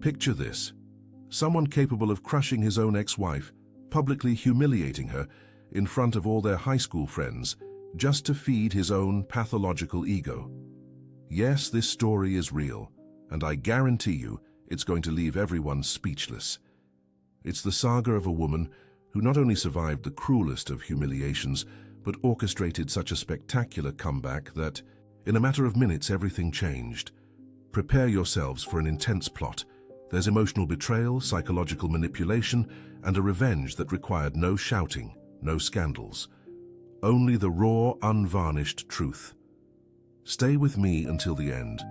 Picture this. Someone capable of crushing his own ex-wife, publicly humiliating her in front of all their high school friends, just to feed his own pathological ego. Yes, this story is real, and I guarantee you it's going to leave everyone speechless. It's the saga of a woman who not only survived the cruelest of humiliations, but orchestrated such a spectacular comeback that, in a matter of minutes, everything changed. Prepare yourselves for an intense plot. There's emotional betrayal, psychological manipulation, and a revenge that required no shouting, no scandals. Only the raw, unvarnished truth. Stay with me until the end,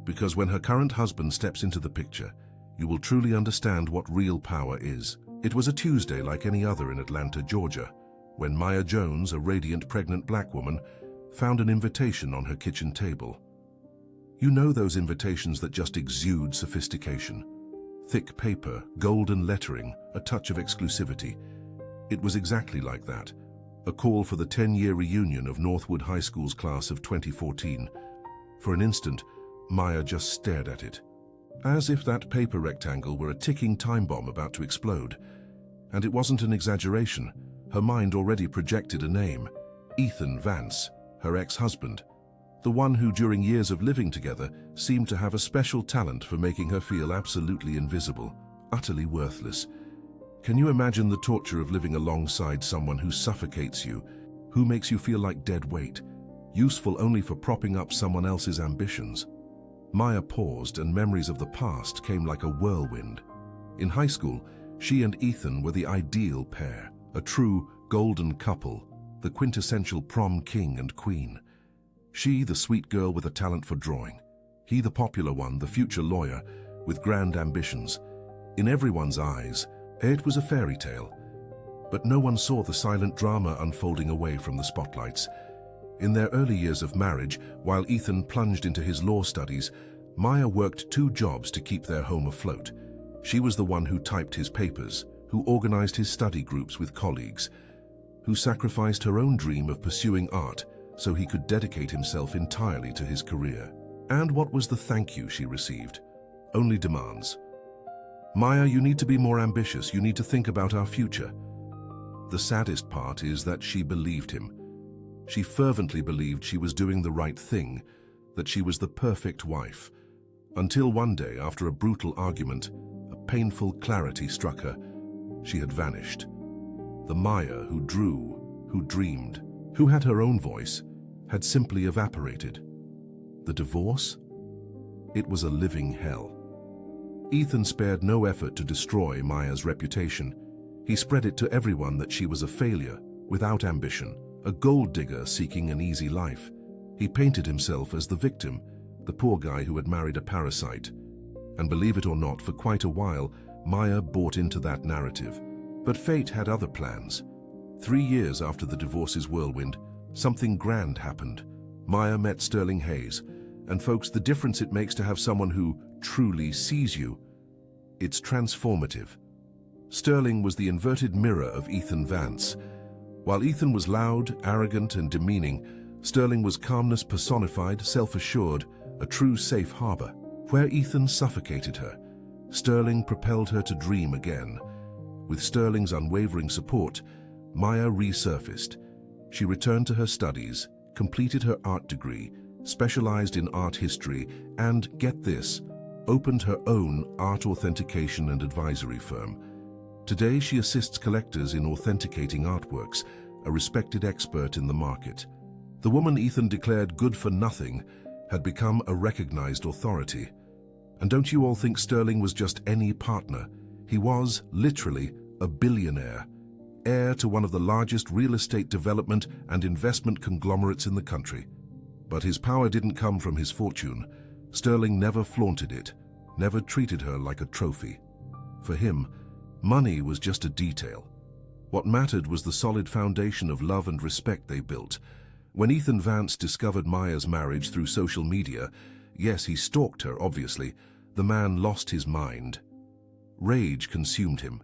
because when her current husband steps into the picture, you will truly understand what real power is. It was a Tuesday like any other in Atlanta, Georgia, when Maya Jones, a radiant pregnant black woman, found an invitation on her kitchen table. You know those invitations that just exude sophistication. Thick paper, golden lettering, a touch of exclusivity. It was exactly like that. A call for the 10-year reunion of Northwood High School's class of 2014. For an instant, Maya just stared at it, as if that paper rectangle were a ticking time bomb about to explode. And it wasn't an exaggeration. Her mind already projected a name: Ethan Vance, her ex-husband. The one who, during years of living together, seemed to have a special talent for making her feel absolutely invisible, utterly worthless. Can you imagine the torture of living alongside someone who suffocates you, who makes you feel like dead weight, useful only for propping up someone else's ambitions? Maya paused, and memories of the past came like a whirlwind. In high school, she and Ethan were the ideal pair, a true golden couple, the quintessential prom king and queen. She, the sweet girl with a talent for drawing. He, the popular one, the future lawyer, with grand ambitions. In everyone's eyes, it was a fairy tale. But no one saw the silent drama unfolding away from the spotlights. In their early years of marriage, while Ethan plunged into his law studies, Maya worked 2 jobs to keep their home afloat. She was the one who typed his papers, who organized his study groups with colleagues, who sacrificed her own dream of pursuing art so he could dedicate himself entirely to his career. And what was the thank you she received? Only demands. Maya, you need to be more ambitious. You need to think about our future. The saddest part is that she believed him. She fervently believed she was doing the right thing, that she was the perfect wife. Until one day, after a brutal argument, a painful clarity struck her. She had vanished. The Maya who drew, who dreamed, who had her own voice, had simply evaporated. The divorce? It was a living hell. Ethan spared no effort to destroy Maya's reputation. He spread it to everyone that she was a failure, without ambition, a gold digger seeking an easy life. He painted himself as the victim, the poor guy who had married a parasite. And believe it or not, for quite a while, Maya bought into that narrative. But fate had other plans. 3 years after the divorce's whirlwind, something grand happened. Maya met Sterling Hayes. And folks, the difference it makes to have someone who truly sees you, it's transformative. Sterling was the inverted mirror of Ethan Vance. While Ethan was loud, arrogant, and demeaning, Sterling was calmness personified, self-assured, a true safe harbor. Where Ethan suffocated her, Sterling propelled her to dream again. With Sterling's unwavering support, Maya resurfaced. She returned to her studies, completed her art degree, specialized in art history, and, get this, opened her own art authentication and advisory firm. Today, she assists collectors in authenticating artworks, a respected expert in the market. The woman Ethan declared good for nothing had become a recognized authority. And don't you all think Sterling was just any partner? He was, literally, a billionaire, heir to one of the largest real estate development and investment conglomerates in the country. But his power didn't come from his fortune. Sterling never flaunted it, never treated her like a trophy. For him, money was just a detail. What mattered was the solid foundation of love and respect they built. When Ethan Vance discovered Maya's marriage through social media, yes, he stalked her, obviously, the man lost his mind. Rage consumed him.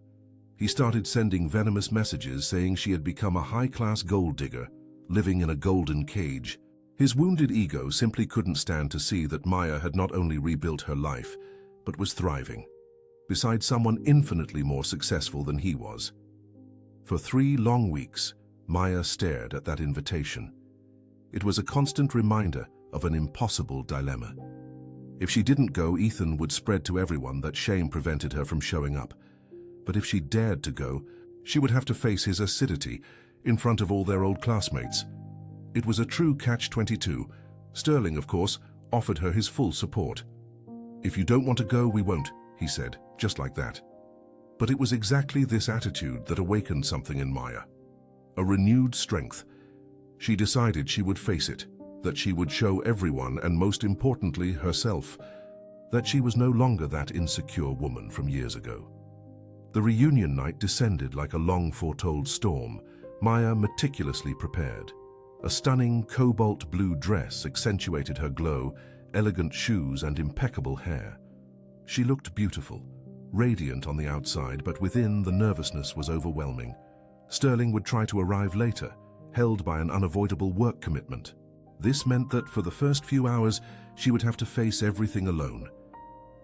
He started sending venomous messages saying she had become a high-class gold digger, living in a golden cage. His wounded ego simply couldn't stand to see that Maya had not only rebuilt her life, but was thriving. beside someone infinitely more successful than he was. For 3 long weeks, Maya stared at that invitation. It was a constant reminder of an impossible dilemma. If she didn't go, Ethan would spread to everyone that shame prevented her from showing up. But if she dared to go, she would have to face his acidity in front of all their old classmates. It was a true catch-22. Sterling, of course, offered her his full support. "If you don't want to go, we won't," he said, just like that. But it was exactly this attitude that awakened something in Maya. A renewed strength. She decided she would face it, that she would show everyone, and most importantly herself, that she was no longer that insecure woman from years ago. The reunion night descended like a long-foretold storm, Maya meticulously prepared. A stunning cobalt blue dress accentuated her glow, elegant shoes and impeccable hair. She looked beautiful, radiant on the outside, but within the nervousness was overwhelming. Sterling would try to arrive later, held by an unavoidable work commitment. This meant that for the first few hours, she would have to face everything alone.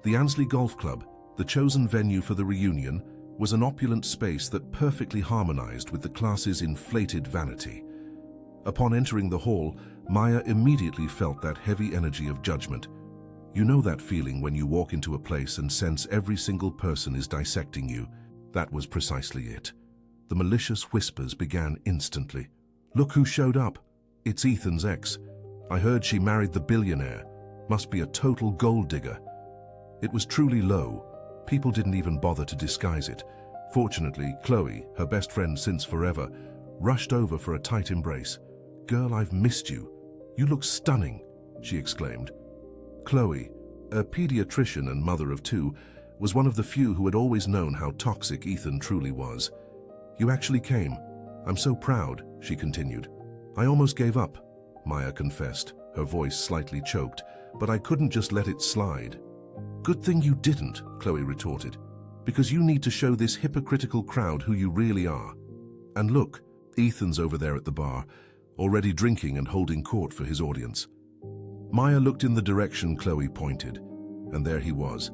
The Ansley Golf Club, the chosen venue for the reunion, was an opulent space that perfectly harmonized with the class's inflated vanity. Upon entering the hall, Maya immediately felt that heavy energy of judgment. You know that feeling when you walk into a place and sense every single person is dissecting you? That was precisely it. The malicious whispers began instantly. "Look who showed up. It's Ethan's ex. I heard she married the billionaire. Must be a total gold digger." It was truly low. People didn't even bother to disguise it. Fortunately, Chloe, her best friend since forever, rushed over for a tight embrace. "Girl, I've missed you. You look stunning," she exclaimed. Chloe, a pediatrician and mother of 2, was one of the few who had always known how toxic Ethan truly was. "You actually came. I'm so proud," she continued. "I almost gave up," Maya confessed, her voice slightly choked, "but I couldn't just let it slide." "Good thing you didn't," Chloe retorted, "because you need to show this hypocritical crowd who you really are. And look, Ethan's over there at the bar, already drinking and holding court for his audience." Maya looked in the direction Chloe pointed, and there he was.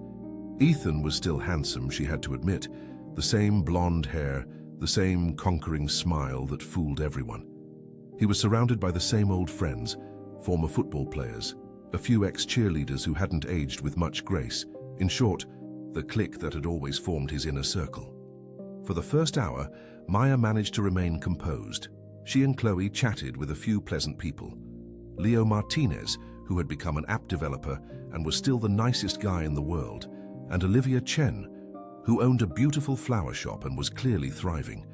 Ethan was still handsome, she had to admit, the same blonde hair, the same conquering smile that fooled everyone. He was surrounded by the same old friends, former football players, a few ex-cheerleaders who hadn't aged with much grace. In short, the clique that had always formed his inner circle. For the first hour, Maya managed to remain composed. She and Chloe chatted with a few pleasant people. Leo Martinez, who had become an app developer and was still the nicest guy in the world, and Olivia Chen, who owned a beautiful flower shop and was clearly thriving.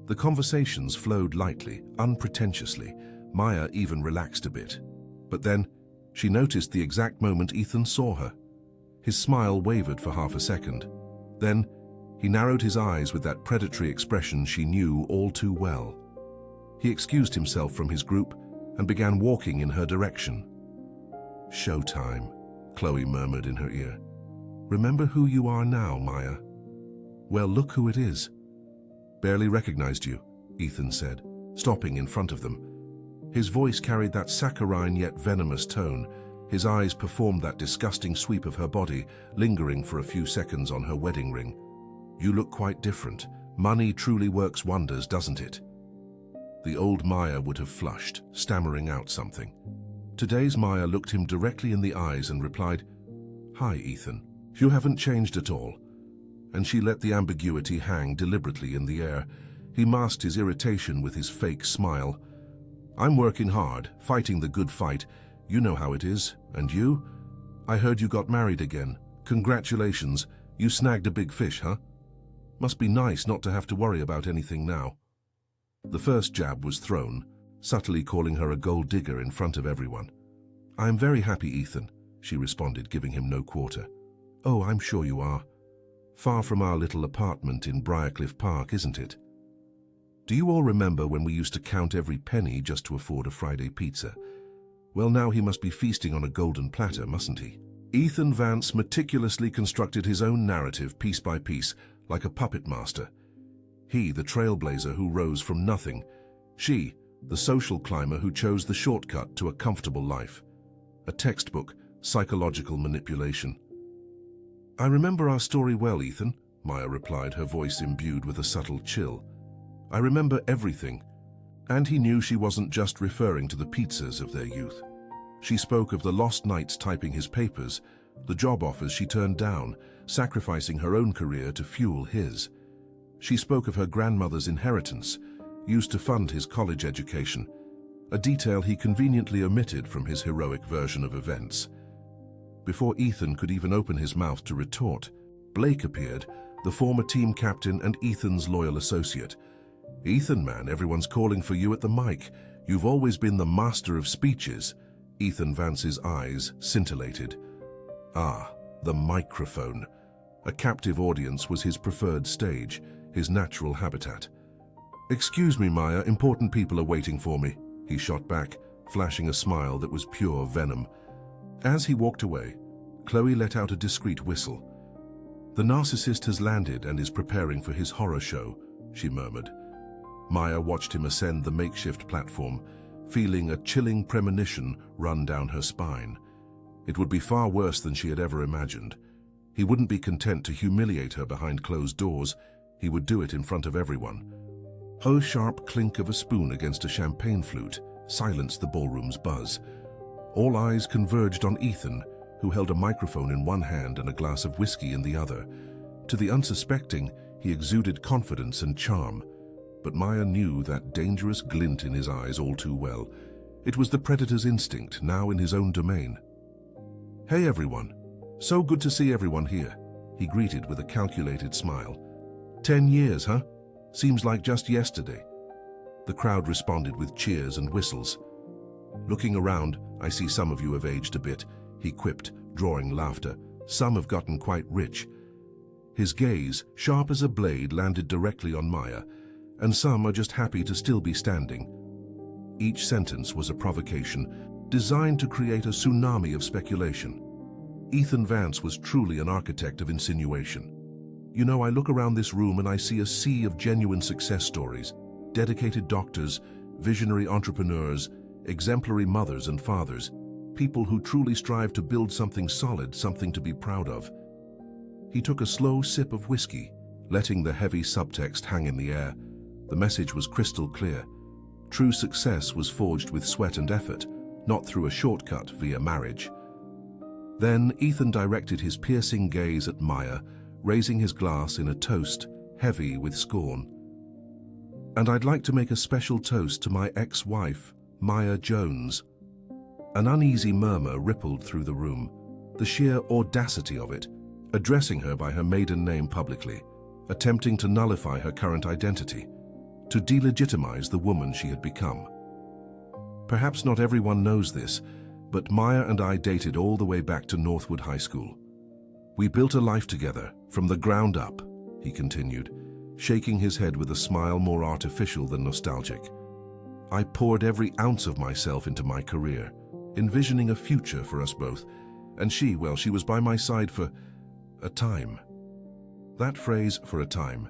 The conversations flowed lightly, unpretentiously. Maya even relaxed a bit. But then, she noticed the exact moment Ethan saw her. His smile wavered for half a second. Then, he narrowed his eyes with that predatory expression she knew all too well. He excused himself from his group and began walking in her direction. "Showtime," Chloe murmured in her ear. "Remember who you are now, Maya." "Well, look who it is." "Barely recognized you," Ethan said, stopping in front of them. His voice carried that saccharine yet venomous tone. His eyes performed that disgusting sweep of her body, lingering for a few seconds on her wedding ring. "You look quite different. Money truly works wonders, doesn't it?" The old Maya would have flushed, stammering out something. Today's Maya looked him directly in the eyes and replied, "Hi, Ethan. You haven't changed at all." And she let the ambiguity hang deliberately in the air. He masked his irritation with his fake smile. "I'm working hard, fighting the good fight. You know how it is. And you? I heard you got married again. Congratulations. You snagged a big fish, huh? Must be nice not to have to worry about anything now." The first jab was thrown, subtly calling her a gold digger in front of everyone. "I am very happy, Ethan," she responded, giving him no quarter. "Oh, I'm sure you are. Far from our little apartment in Briarcliff Park, isn't it? Do you all remember when we used to count every penny just to afford a Friday pizza? Well, now he must be feasting on a golden platter, mustn't he?" Ethan Vance meticulously constructed his own narrative piece by piece, like a puppet master. He, the trailblazer who rose from nothing. She, the social climber who chose the shortcut to a comfortable life. A textbook, psychological manipulation. "I remember our story well, Ethan," Maya replied, her voice imbued with a subtle chill. "I remember everything." And he knew she wasn't just referring to the pizzas of their youth. She spoke of the lost nights typing his papers, the job offers she turned down, sacrificing her own career to fuel his. She spoke of her grandmother's inheritance, used to fund his college education, a detail he conveniently omitted from his heroic version of events. Before Ethan could even open his mouth to retort, Blake appeared, the former team captain and Ethan's loyal associate. "Ethan, man, everyone's calling for you at the mic. You've always been the master of speeches." Ethan Vance's eyes scintillated. Ah, the microphone. A captive audience was his preferred stage, his natural habitat. "Excuse me, Maya, important people are waiting for me," he shot back, flashing a smile that was pure venom. As he walked away, Chloe let out a discreet whistle. "The narcissist has landed and is preparing for his horror show," she murmured. Maya watched him ascend the makeshift platform, feeling a chilling premonition run down her spine. It would be far worse than she had ever imagined. He wouldn't be content to humiliate her behind closed doors. He would do it in front of everyone. A sharp clink of a spoon against a champagne flute silenced the ballroom's buzz. All eyes converged on Ethan, who held a microphone in one hand and a glass of whiskey in the other. To the unsuspecting, he exuded confidence and charm. But Maya knew that dangerous glint in his eyes all too well. It was the predator's instinct, now in his own domain. "Hey everyone, so good to see everyone here," he greeted with a calculated smile. 10 years, huh? Seems like just yesterday." The crowd responded with cheers and whistles. "Looking around, I see some of you have aged a bit," he quipped, drawing laughter. "Some have gotten quite rich." His gaze, sharp as a blade, landed directly on Maya, and some are just happy to still be standing. Each sentence was a provocation, designed to create a tsunami of speculation. Ethan Vance was truly an architect of insinuation. "You know, I look around this room and I see a sea of genuine success stories. Dedicated doctors, visionary entrepreneurs, exemplary mothers and fathers, people who truly strive to build something solid, something to be proud of." He took a slow sip of whiskey, letting the heavy subtext hang in the air. The message was crystal clear. True success was forged with sweat and effort, not through a shortcut via marriage. Then Ethan directed his piercing gaze at Maya, raising his glass in a toast, heavy with scorn. "And I'd like to make a special toast to my ex-wife, Maya Jones." An uneasy murmur rippled through the room, the sheer audacity of it, addressing her by her maiden name publicly, attempting to nullify her current identity, to delegitimize the woman she had become. Perhaps not everyone knows this, but Maya and I dated all the way back to Northwood High School. "We built a life together, from the ground up," he continued, shaking his head with a smile more artificial than nostalgic. "I poured every ounce of myself into my career, envisioning a future for us both, and she, well, she was by my side for a time." That phrase, "for a time,"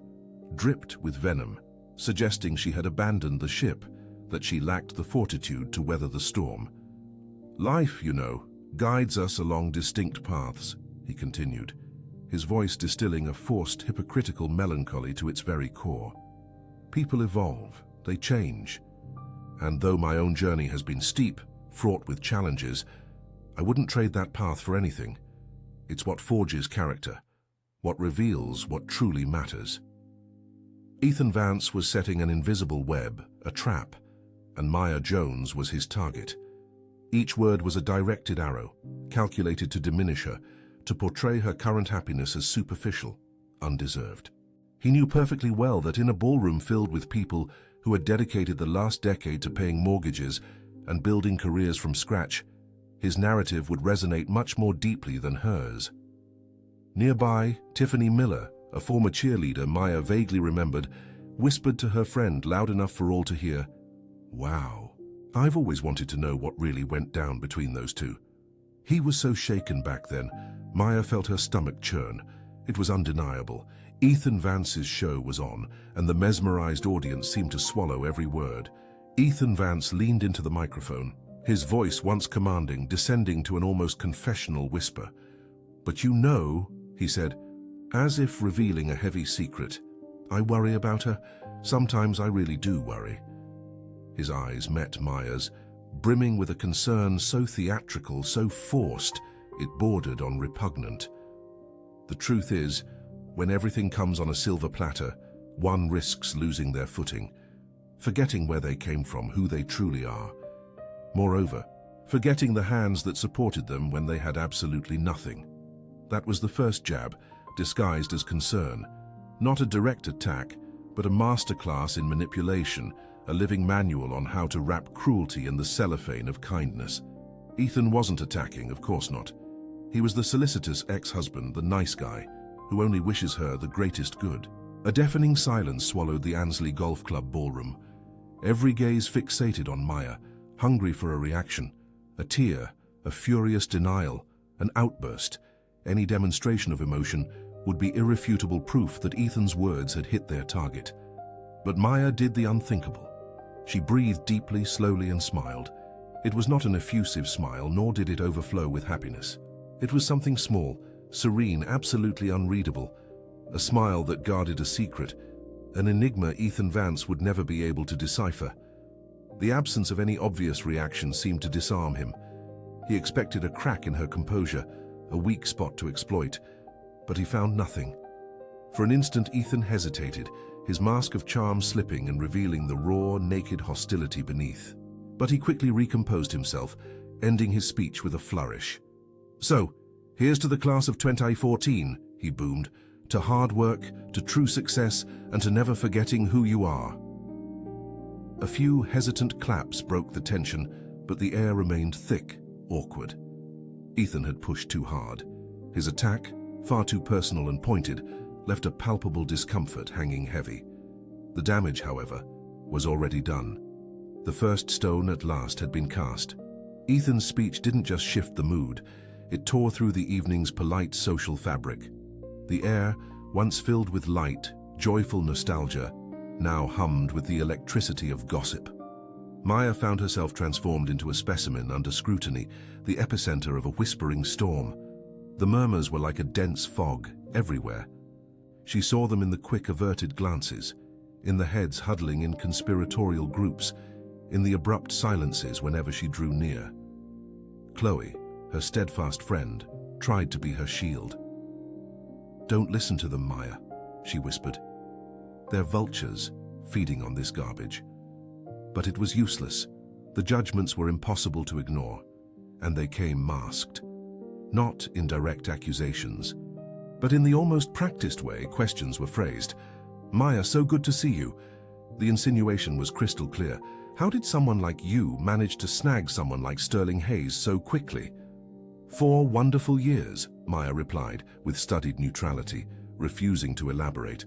dripped with venom, suggesting she had abandoned the ship, that she lacked the fortitude to weather the storm. "Life, you know, guides us along distinct paths," he continued, his voice distilling a forced, hypocritical melancholy to its very core. "People evolve, they change. And though my own journey has been steep, fraught with challenges, I wouldn't trade that path for anything. It's what forges character, what reveals what truly matters." Ethan Vance was setting an invisible web, a trap, and Maya Jones was his target. Each word was a directed arrow, calculated to diminish her, to portray her current happiness as superficial, undeserved. He knew perfectly well that in a ballroom filled with people who had dedicated the last decade to paying mortgages and building careers from scratch, his narrative would resonate much more deeply than hers. Nearby, Tiffany Miller, a former cheerleader Maya vaguely remembered, whispered to her friend loud enough for all to hear, "Wow, I've always wanted to know what really went down between those two." He was so shaken back then, Maya felt her stomach churn. It was undeniable. Ethan Vance's show was on, and the mesmerized audience seemed to swallow every word. Ethan Vance leaned into the microphone, his voice once commanding, descending to an almost confessional whisper. "But you know," He said, as if revealing a heavy secret, "I worry about her. Sometimes I really do worry." His eyes met Maya's, brimming with a concern so theatrical, so forced, it bordered on repugnant. The truth is, when everything comes on a silver platter, one risks losing their footing, forgetting where they came from, who they truly are. Moreover, forgetting the hands that supported them when they had absolutely nothing. That was the first jab, disguised as concern. Not a direct attack, but a masterclass in manipulation, a living manual on how to wrap cruelty in the cellophane of kindness. Ethan wasn't attacking, of course not. He was the solicitous ex-husband, the nice guy, who only wishes her the greatest good. A deafening silence swallowed the Ansley Golf Club ballroom. Every gaze fixated on Maya, hungry for a reaction, a tear, a furious denial, an outburst. Any demonstration of emotion would be irrefutable proof that Ethan's words had hit their target. But Maya did the unthinkable. She breathed deeply, slowly, and smiled. It was not an effusive smile, nor did it overflow with happiness. It was something small, serene, absolutely unreadable. A smile that guarded a secret, an enigma Ethan Vance would never be able to decipher. The absence of any obvious reaction seemed to disarm him. He expected a crack in her composure, a weak spot to exploit, but he found nothing. For an instant, Ethan hesitated, his mask of charm slipping and revealing the raw, naked hostility beneath. But he quickly recomposed himself, ending his speech with a flourish. "So, here's to the class of 2014, he boomed, "to hard work, to true success, and to never forgetting who you are." A few hesitant claps broke the tension, but the air remained thick, awkward. Ethan had pushed too hard. His attack, far too personal and pointed, left a palpable discomfort hanging heavy. The damage, however, was already done. The first stone at last had been cast. Ethan's speech didn't just shift the mood, it tore through the evening's polite social fabric. The air, once filled with light, joyful nostalgia, now hummed with the electricity of gossip. Maya found herself transformed into a specimen under scrutiny, the epicenter of a whispering storm. The murmurs were like a dense fog, everywhere. She saw them in the quick, averted glances, in the heads huddling in conspiratorial groups, in the abrupt silences whenever she drew near. Chloe, her steadfast friend, tried to be her shield. "Don't listen to them, Maya," she whispered. "They're vultures, feeding on this garbage." But it was useless. The judgments were impossible to ignore, and they came masked. Not in direct accusations, but in the almost practiced way questions were phrased. "Maya, so good to see you." The insinuation was crystal clear. "How did someone like you manage to snag someone like Sterling Hayes so quickly?" "4 wonderful years, Maya replied, with studied neutrality, refusing to elaborate.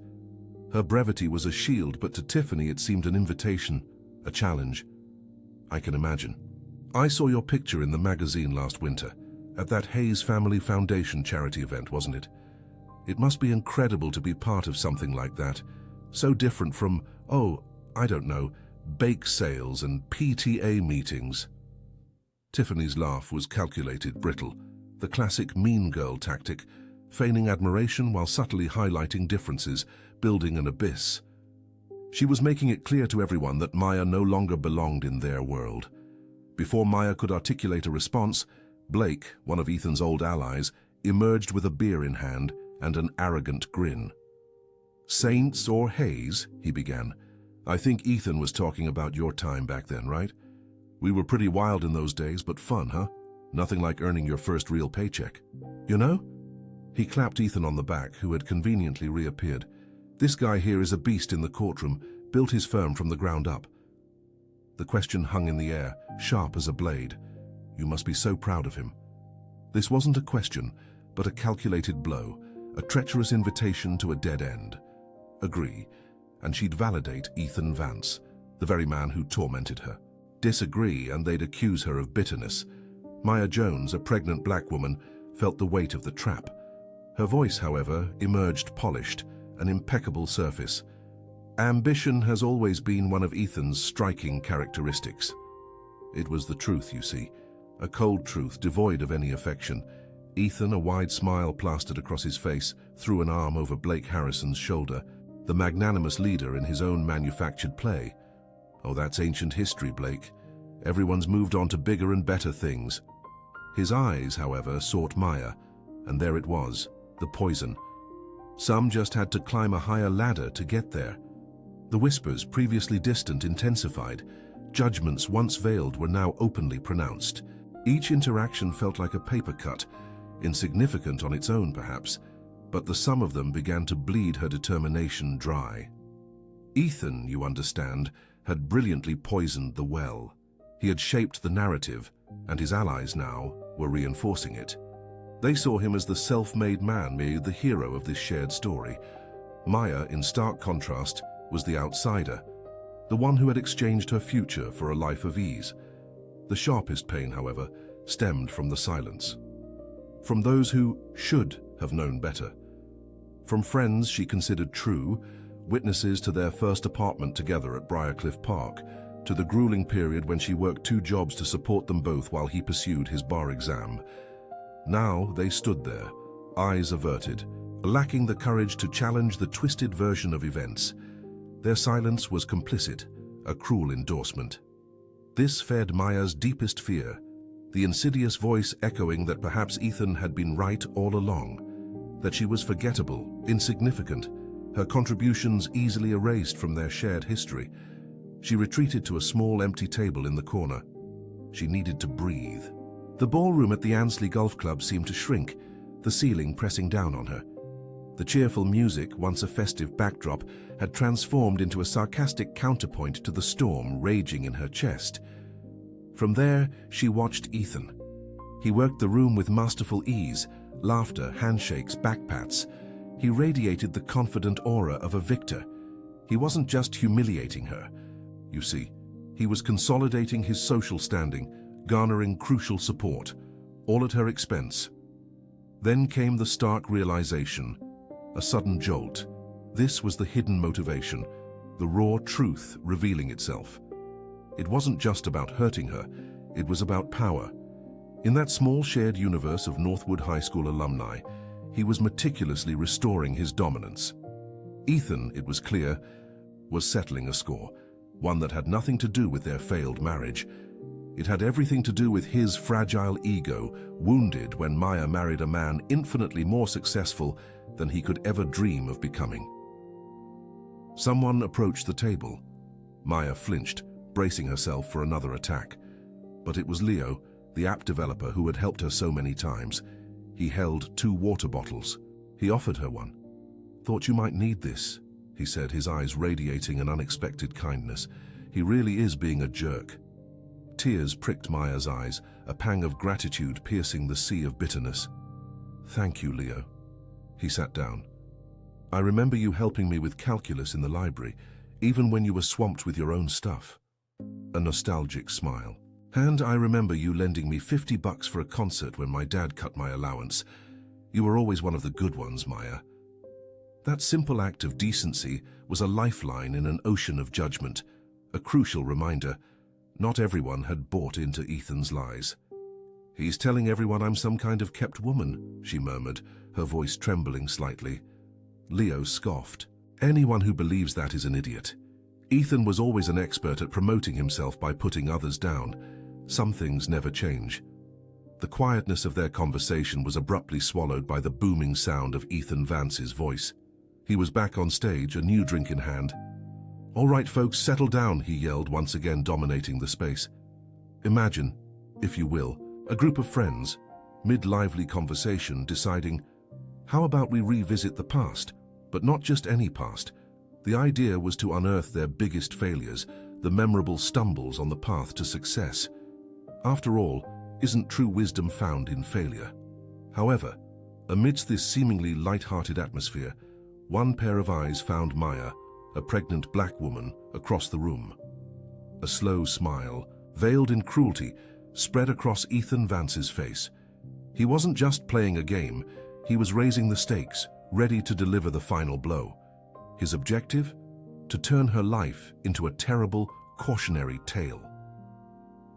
Her brevity was a shield, but to Tiffany it seemed an invitation, a challenge. "I can imagine. I saw your picture in the magazine last winter, at that Hayes Family Foundation charity event, wasn't it? It must be incredible to be part of something like that, so different from, I don't know, bake sales and PTA meetings." Tiffany's laugh was calculated, brittle, the classic mean girl tactic, feigning admiration while subtly highlighting differences, building an abyss. She was making it clear to everyone that Maya no longer belonged in their world. Before Maya could articulate a response, Blake, one of Ethan's old allies, emerged with a beer in hand and an arrogant grin. "Saints or Hayes," he began. "I think Ethan was talking about your time back then, right? We were pretty wild in those days, but fun, huh? Nothing like earning your first real paycheck. You know?" He clapped Ethan on the back, who had conveniently reappeared. "This guy here is a beast in the courtroom, built his firm from the ground up." The question hung in the air, sharp as a blade. You must be so proud of him. This wasn't a question, but a calculated blow, a treacherous invitation to a dead end. Agree, and she'd validate Ethan Vance, the very man who tormented her. Disagree, and they'd accuse her of bitterness. Maya Jones, a pregnant black woman, felt the weight of the trap. Her voice, however, emerged polished, an impeccable surface. Ambition has always been one of Ethan's striking characteristics. It was the truth, you see, a cold truth devoid of any affection. Ethan, a wide smile plastered across his face, threw an arm over Blake Harrison's shoulder, the magnanimous leader in his own manufactured play. "Oh, that's ancient history, Blake. Everyone's moved on to bigger and better things." His eyes, however, sought Maya, and there it was, the poison. Some just had to climb a higher ladder to get there. The whispers, previously distant, intensified. Judgments once veiled were now openly pronounced. Each interaction felt like a paper cut, insignificant on its own perhaps, but the sum of them began to bleed her determination dry. Ethan, you understand, had brilliantly poisoned the well. He had shaped the narrative, and his allies now were reinforcing it. They saw him as the self-made man, the hero of this shared story. Maya, in stark contrast, was the outsider, the one who had exchanged her future for a life of ease. The sharpest pain, however, stemmed from the silence. From those who should have known better. From friends she considered true, witnesses to their first apartment together at Briarcliff Park, to the grueling period when she worked 2 jobs to support them both while he pursued his bar exam. Now they stood there, eyes averted, lacking the courage to challenge the twisted version of events. Their silence was complicit, a cruel endorsement. This fed Maya's deepest fear, the insidious voice echoing that perhaps Ethan had been right all along, that she was forgettable, insignificant, her contributions easily erased from their shared history. She retreated to a small empty table in the corner. She needed to breathe. The ballroom at the Ansley Golf Club seemed to shrink, the ceiling pressing down on her. The cheerful music, once a festive backdrop, had transformed into a sarcastic counterpoint to the storm raging in her chest. From there, she watched Ethan. He worked the room with masterful ease, laughter, handshakes, backpats. He radiated the confident aura of a victor. He wasn't just humiliating her. You see, he was consolidating his social standing, garnering crucial support, all at her expense. Then came the stark realization, a sudden jolt. This was the hidden motivation, the raw truth revealing itself. It wasn't just about hurting her, it was about power. In that small shared universe of Northwood High School alumni, he was meticulously restoring his dominance. Ethan, it was clear, was settling a score, one that had nothing to do with their failed marriage. It had everything to do with his fragile ego, wounded when Maya married a man infinitely more successful than he could ever dream of becoming. Someone approached the table. Maya flinched, bracing herself for another attack. But it was Leo, the app developer who had helped her so many times. He held 2 water bottles. He offered her one. "Thought you might need this," he said, his eyes radiating an unexpected kindness. "He really is being a jerk." Tears pricked Maya's eyes, a pang of gratitude piercing the sea of bitterness. "Thank you, Leo." He sat down. "I remember you helping me with calculus in the library, even when you were swamped with your own stuff." A nostalgic smile. "And I remember you lending me $50 for a concert when my dad cut my allowance. You were always one of the good ones, Maya." That simple act of decency was a lifeline in an ocean of judgment, a crucial reminder. Not everyone had bought into Ethan's lies. "He's telling everyone I'm some kind of kept woman," she murmured, her voice trembling slightly. Leo scoffed. "Anyone who believes that is an idiot." Ethan was always an expert at promoting himself by putting others down. Some things never change. The quietness of their conversation was abruptly swallowed by the booming sound of Ethan Vance's voice. He was back on stage, a new drink in hand. "All right, folks, settle down," he yelled, once again dominating the space. Imagine, if you will, a group of friends, mid-lively conversation, deciding, how about we revisit the past, but not just any past. The idea was to unearth their biggest failures, the memorable stumbles on the path to success. After all, isn't true wisdom found in failure? However, amidst this seemingly light-hearted atmosphere, one pair of eyes found Maya, a pregnant black woman, across the room. A slow smile, veiled in cruelty, spread across Ethan Vance's face. He wasn't just playing a game, he was raising the stakes, ready to deliver the final blow. His objective? To turn her life into a terrible, cautionary tale.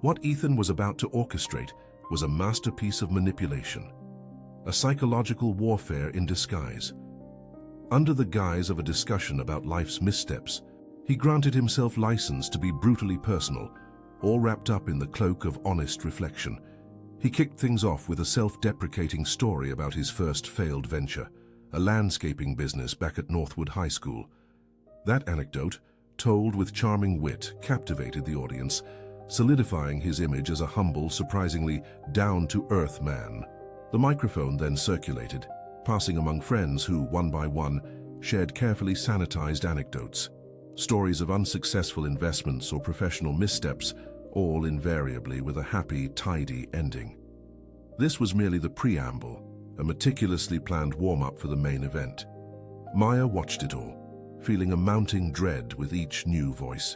What Ethan was about to orchestrate was a masterpiece of manipulation. a psychological warfare in disguise. Under the guise of a discussion about life's missteps, he granted himself license to be brutally personal, all wrapped up in the cloak of honest reflection. He kicked things off with a self-deprecating story about his first failed venture, a landscaping business back at Northwood High School. That anecdote, told with charming wit, captivated the audience, solidifying his image as a humble, surprisingly down-to-earth man. The microphone then circulated, passing among friends who, one by one, shared carefully sanitized anecdotes, stories of unsuccessful investments or professional missteps, all invariably with a happy, tidy ending. This was merely the preamble, a meticulously planned warm-up for the main event. Maya watched it all, feeling a mounting dread with each new voice.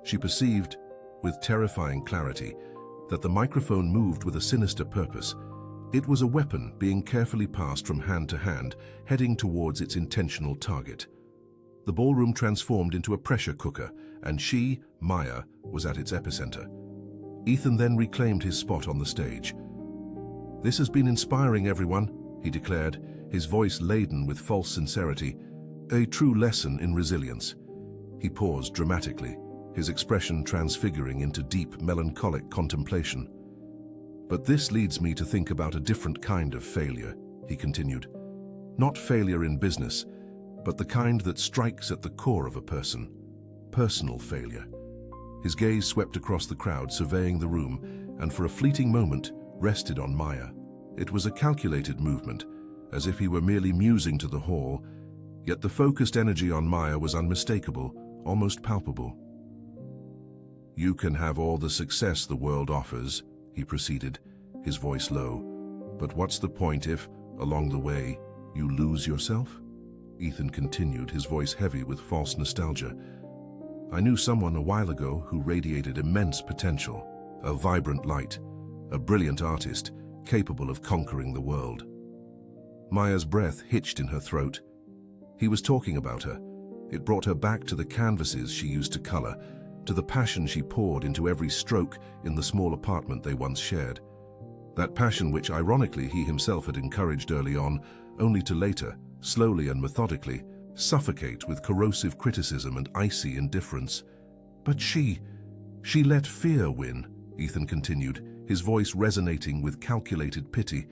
She perceived, with terrifying clarity, that the microphone moved with a sinister purpose. It was a weapon being carefully passed from hand to hand, heading towards its intentional target. The ballroom transformed into a pressure cooker, and she, Maya, was at its epicenter. Ethan then reclaimed his spot on the stage. "This has been inspiring, everyone," he declared, his voice laden with false sincerity. "A true lesson in resilience." He paused dramatically, his expression transfiguring into deep, melancholic contemplation. "But this leads me to think about a different kind of failure," he continued. "Not failure in business, but the kind that strikes at the core of a person. Personal failure." His gaze swept across the crowd, surveying the room, and for a fleeting moment rested on Maya. It was a calculated movement, as if he were merely musing to the hall, yet the focused energy on Maya was unmistakable, almost palpable. "You can have all the success the world offers," he proceeded, his voice low. "But what's the point if, along the way, you lose yourself?" Ethan continued, his voice heavy with false nostalgia. "I knew someone a while ago who radiated immense potential, a vibrant light, a brilliant artist, capable of conquering the world." Maya's breath hitched in her throat. He was talking about her. It brought her back to the canvases she used to color, to the passion she poured into every stroke in the small apartment they once shared. That passion which, ironically, he himself had encouraged early on, only to later, slowly and methodically, suffocate with corrosive criticism and icy indifference. "But she let fear win," Ethan continued, his voice resonating with calculated pity.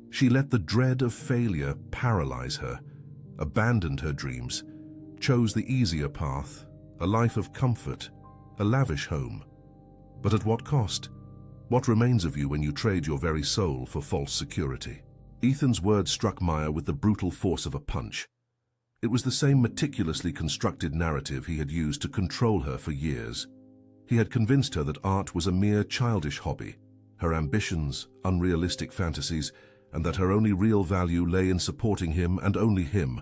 "She let the dread of failure paralyze her, abandoned her dreams, chose the easier path, a life of comfort, a lavish home. But at what cost? What remains of you when you trade your very soul for false security?" Ethan's words struck Maya with the brutal force of a punch. It was the same meticulously constructed narrative he had used to control her for years. He had convinced her that art was a mere childish hobby, her ambitions, unrealistic fantasies, and that her only real value lay in supporting him and only him.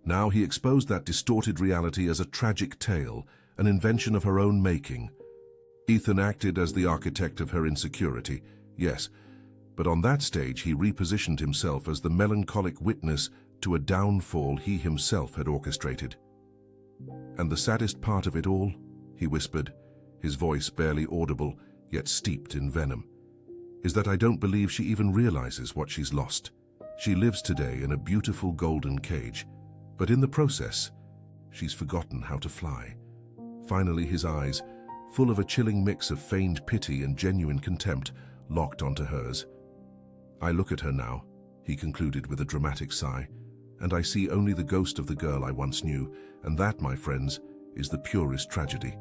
Now he exposed that distorted reality as a tragic tale, an invention of her own making. Ethan acted as the architect of her insecurity, yes, but on that stage he repositioned himself as the melancholic witness to a downfall he himself had orchestrated. "And the saddest part of it all," he whispered, his voice barely audible, yet steeped in venom, "is that I don't believe she even realizes what she's lost. She lives today in a beautiful golden cage, but in the process, she's forgotten how to fly." Finally, his eyes, full of a chilling mix of feigned pity and genuine contempt, locked onto hers. "I look at her now," he concluded with a dramatic sigh, "and I see only the ghost of the girl I once knew, and that, my friends, is the purest tragedy."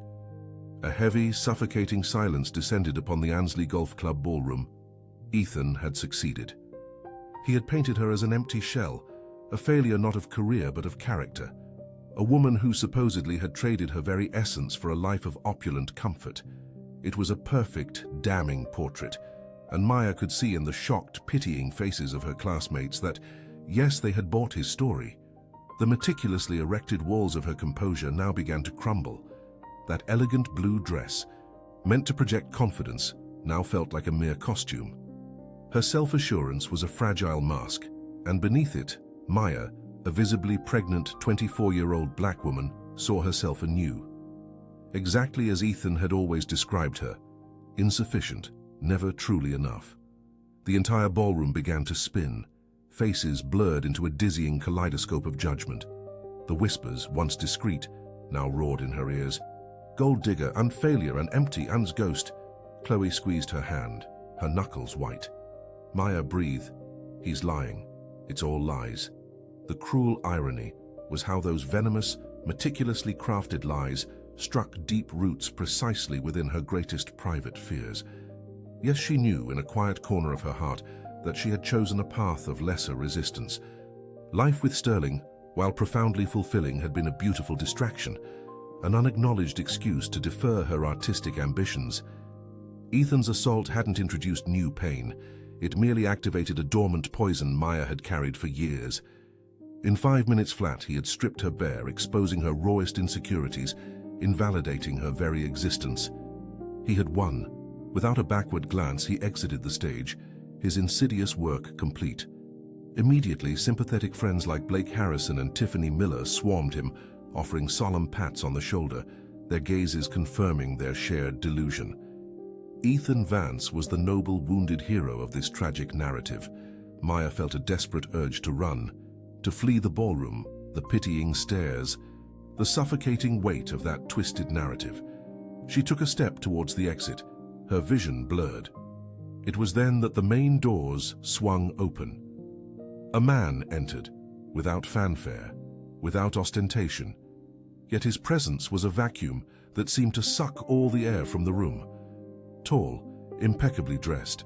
A heavy, suffocating silence descended upon the Ansley Golf Club ballroom. Ethan had succeeded. He had painted her as an empty shell, a failure not of career but of character, a woman who supposedly had traded her very essence for a life of opulent comfort. It was a perfect, damning portrait, and Maya could see in the shocked, pitying faces of her classmates that, yes, they had bought his story. The meticulously erected walls of her composure now began to crumble. That elegant blue dress, meant to project confidence, now felt like a mere costume. Her self-assurance was a fragile mask, and beneath it, Maya, a visibly pregnant 24-year-old black woman, saw herself anew. Exactly as Ethan had always described her, insufficient, never truly enough. The entire ballroom began to spin. faces blurred into a dizzying kaleidoscope of judgment. The whispers, once discreet, now roared in her ears. Gold digger and failure and empty and's ghost. Chloe squeezed her hand, her knuckles white. Maya breathed. He's lying. It's all lies. The cruel irony was how those venomous, meticulously crafted lies struck deep roots precisely within her greatest private fears. Yes, she knew in a quiet corner of her heart that she had chosen a path of lesser resistance. Life with Sterling, while profoundly fulfilling, had been a beautiful distraction, an unacknowledged excuse to defer her artistic ambitions. Ethan's assault hadn't introduced new pain. It merely activated a dormant poison Maya had carried for years. In 5 minutes flat, he had stripped her bare, exposing her rawest insecurities, invalidating her very existence. He had won. Without a backward glance, he exited the stage, his insidious work complete. Immediately, sympathetic friends like Blake Harrison and Tiffany Miller swarmed him, offering solemn pats on the shoulder, their gazes confirming their shared delusion. Ethan Vance was the noble, wounded hero of this tragic narrative. Maya felt a desperate urge to run, to flee the ballroom, the pitying stares, the suffocating weight of that twisted narrative. She took a step towards the exit, her vision blurred. It was then that the main doors swung open. A man entered, without fanfare, without ostentation. Yet his presence was a vacuum that seemed to suck all the air from the room. Tall, impeccably dressed.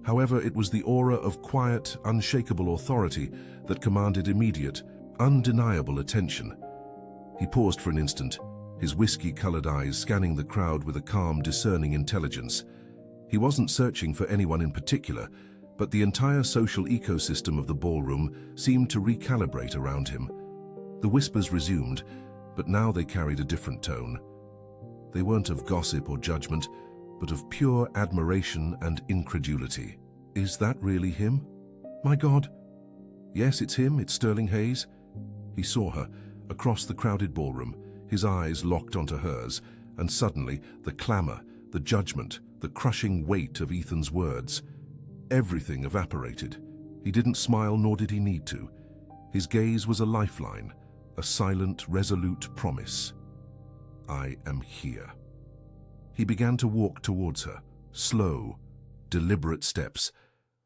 However, it was the aura of quiet, unshakable authority that commanded immediate, undeniable attention. He paused for an instant, his whiskey-colored eyes scanning the crowd with a calm, discerning intelligence. He wasn't searching for anyone in particular, but the entire social ecosystem of the ballroom seemed to recalibrate around him. The whispers resumed, but now they carried a different tone. They weren't of gossip or judgment, but of pure admiration and incredulity. Is that really him? My God! Yes, it's him, it's Sterling Hayes. He saw her, across the crowded ballroom, his eyes locked onto hers, and suddenly the clamor, the judgment, the crushing weight of Ethan's words. Everything evaporated. He didn't smile, nor did he need to. His gaze was a lifeline, a silent, resolute promise. I am here. He began to walk towards her, slow, deliberate steps.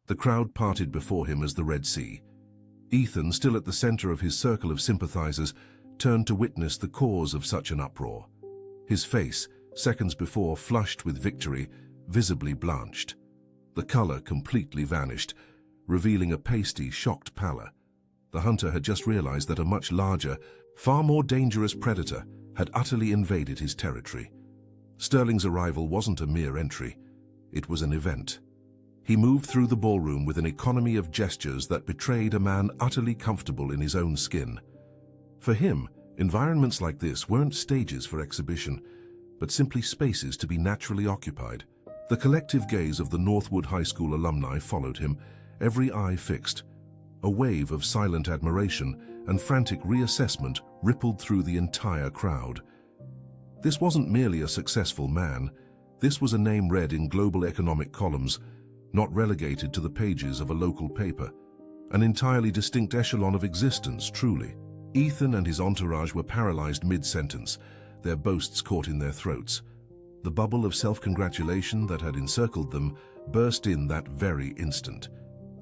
The crowd parted before him as the Red Sea. Ethan, still at the center of his circle of sympathizers, turned to witness the cause of such an uproar. His face, seconds before flushed with victory, visibly blanched. The color completely vanished, revealing a pasty, shocked pallor. The hunter had just realized that a much larger, far more dangerous predator had utterly invaded his territory. Sterling's arrival wasn't a mere entry. It was an event. He moved through the ballroom with an economy of gestures that betrayed a man utterly comfortable in his own skin. For him, environments like this weren't stages for exhibition, but simply spaces to be naturally occupied. The collective gaze of the Northwood High School alumni followed him, every eye fixed. A wave of silent admiration and frantic reassessment rippled through the entire crowd. This wasn't merely a successful man. This was a name read in global economic columns, not relegated to the pages of a local paper. An entirely distinct echelon of existence, truly. Ethan and his entourage were paralyzed mid-sentence, their boasts caught in their throats. The bubble of self-congratulation that had encircled them burst in that very instant.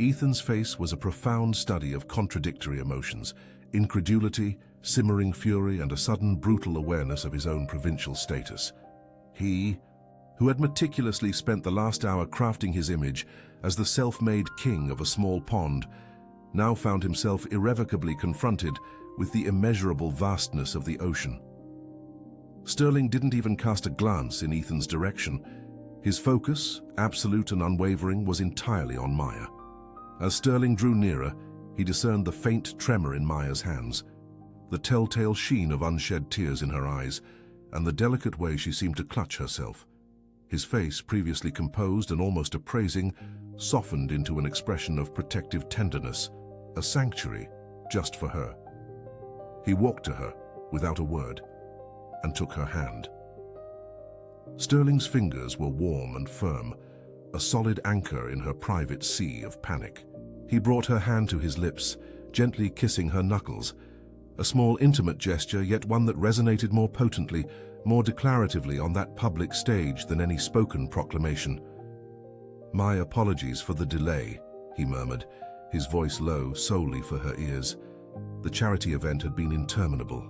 Ethan's face was a profound study of contradictory emotions, incredulity, simmering fury, and a sudden brutal awareness of his own provincial status. He, who had meticulously spent the last hour crafting his image as the self-made king of a small pond, now found himself irrevocably confronted with the immeasurable vastness of the ocean. Sterling didn't even cast a glance in Ethan's direction. His focus, absolute and unwavering, was entirely on Maya. As Sterling drew nearer, he discerned the faint tremor in Maya's hands, the telltale sheen of unshed tears in her eyes, and the delicate way she seemed to clutch herself. His face, previously composed and almost appraising, softened into an expression of protective tenderness, a sanctuary just for her. He walked to her, without a word, and took her hand. Sterling's fingers were warm and firm, a solid anchor in her private sea of panic. He brought her hand to his lips, gently kissing her knuckles. A small, intimate gesture, yet one that resonated more potently, more declaratively on that public stage than any spoken proclamation. "My apologies for the delay," he murmured, his voice low solely for her ears. The charity event had been interminable.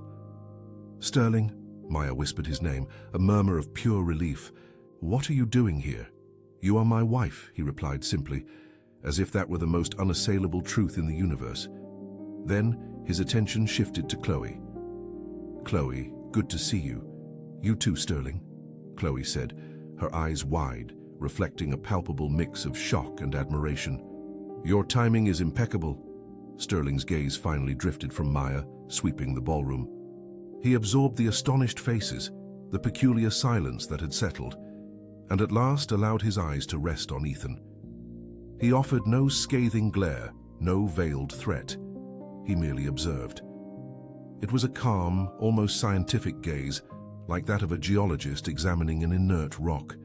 "Sterling," Maya whispered his name, a murmur of pure relief. "What are you doing here?" "You are my wife," he replied simply, as if that were the most unassailable truth in the universe. Then his attention shifted to Chloe. "Chloe, good to see you." "You too, Sterling," Chloe said, her eyes wide, reflecting a palpable mix of shock and admiration. "Your timing is impeccable." Sterling's gaze finally drifted from Maya, sweeping the ballroom. He absorbed the astonished faces, the peculiar silence that had settled, and at last allowed his eyes to rest on Ethan. He offered no scathing glare, no veiled threat. He merely observed. It was a calm, almost scientific gaze, like that of a geologist examining an inert rock.